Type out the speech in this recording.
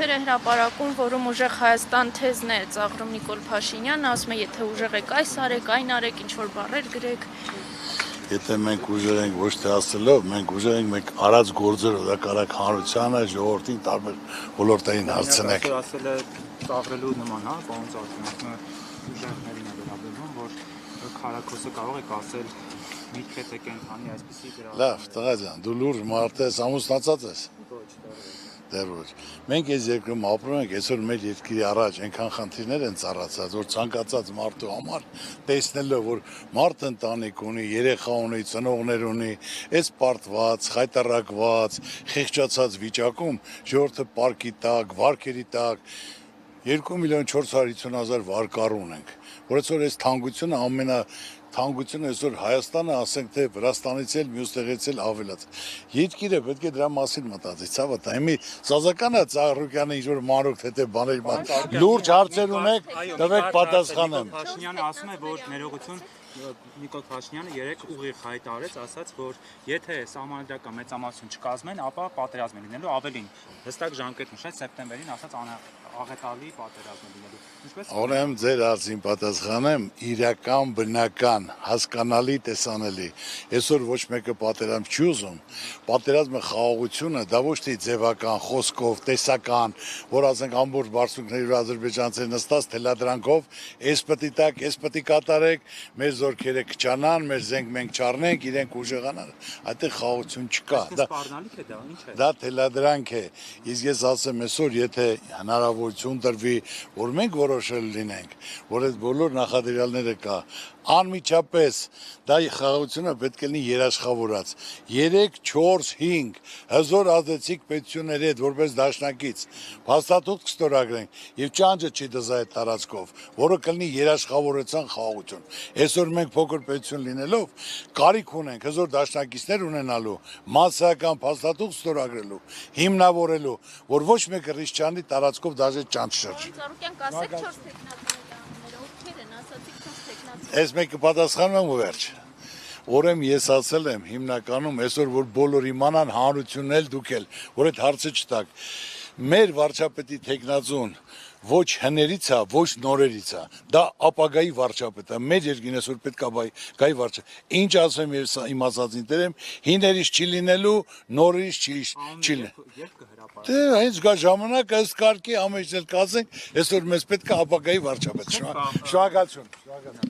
Եթեր է հրապարակում, որում ուժեղ Հայաստան թեզն է ծաղրում Նիկոլ Փաշինյանը, ասում է, եթե ուժեղ եք այս արեք, այն արեք, ինչ-որ բառեր գրեք։ Եթե մենք ուժեղ ենք ոչ թե ասելով, մենք ուժեղ ենք մենք արած գործերով, դա կարակ հանրությանը, ժողովրդին տարբեր ոլորտային հարցնեք։ Ասել է ծաղրելու նման, հա, պարոն Ծաղրում, ուժեղներին է վերաբերվում, որ քարակոսը կարող եք ասել միտքետ եք ընթանի այսպիսի դրա։ Լավ, տղա ջան, դու լուրջ մարդ ես, ամուսնացած ես։ Դեռ ոչ։ Մենք այս երկրում ապրում ենք, այսօր մեր երկրի առաջ այնքան խնդիրներ են ծառացած, որ ցանկացած մարդու համար տեսնելով, որ մարդ ընտանիք ունի, երեխա ունի, ծնողներ ունի, այս պարտված, խայտարակված, խեղճացած վիճակում ժողովուրդը պարկի տակ, վարկերի տակ 2.450.000 վարկառ ունենք, որ այսօր այս թանկությունը թանկությունը այսօր Հայաստանը, ասենք թե Վրաստանից էլ մյուս տեղից էլ ավելաց։ Երկիրը պետք է դրա մասին մտածի, ցավոտ, հիմի Սազականը Ծաղրուկյանը ինչ-որ մանրուք թե բաներ լուրջ հարցեր ունեք, տվեք պատասխանեմ։ Փաշինյանը ասում է, որ ներողություն Նիկոլ Փաշինյանը երեք ուղիղ հայտարարեց, ասաց, որ եթե սահմանադրական մեծամասնություն չկազմեն, ապա պատերազմ է լինելու, ավելին հստակ ժամկետ նշեց սեպտեմբերին, ասաց աղետալի պատերազմ է լինելու։ Ուրեմն ձեր հարցին պատասխանեմ, իրական, բնական, հասկանալի, տեսանելի։ Այսօր ոչ մեկը պատերազմ չի ուզում, պատերազմը խաղաղությունը, դա ոչ թե ձևական, խոսքով, տեսական, որ ասենք ամբողջ բարձունքների ադրբեջանցիներ նստած թելադրանքով, այս պտի տակ, այս պտի կատարեք, մեր զորքերը կճանան, մեր զենք մենք չառնենք, իրենք ուժեղանան, այդտեղ խաղաղություն չկա։ Դա թելադրանք է։ Իսկ ես ասեմ այսօր, եթե հնարավորություն տրվի, որ մենք որոշել լինենք, որ այդ բոլոր նախադրյալները կա, անմիջապես դա խաղաղությունը պետք է լինի երաշխավորած 3, 4, 5 հզոր ազդեցիկ պետությունների հետ որպես դաշնակից փաստաթուղթ կստորագրենք եւ ճանճը չի դզա այդ տարածքով, որը կլինի երաշխավորության խաղաղություն։ Այսօր մենք փոքր պետություն լինելով կարիք ունենք հզոր դաշնակիցներ ունենալու, մասսայական փաստաթուղթ ստորագրելու, հիմնավորելու, որ ոչ մեկը ռիսկչանի տարածքով դաժե ճանճ շրջի։ Այս մեկը պատասխանում եմ ու վերջ։ Ուրեմն ես ասել եմ հիմնականում այսօր որ բոլոր իմանան հանրությունն էլ դուք էլ, որ այդ հարցը չտակ։ Մեր վարչապետի տեխնազուն ոչ հներից է, ոչ նորերից է։ Դա ապագայի վարչապետ է։ Մեր երկրին այսօր պետք է գայի վարչապետ։ Ինչ ասեմ ես իմ ասածին դերեմ, հիներից չի լինելու, նորերից չի լինելու։ Դե հենց գա ժամանակը ըստ կարգի ամենից էլ կասենք, այսօր մեզ պետք է ապագայի վարչապետ։ Շնորհակալություն։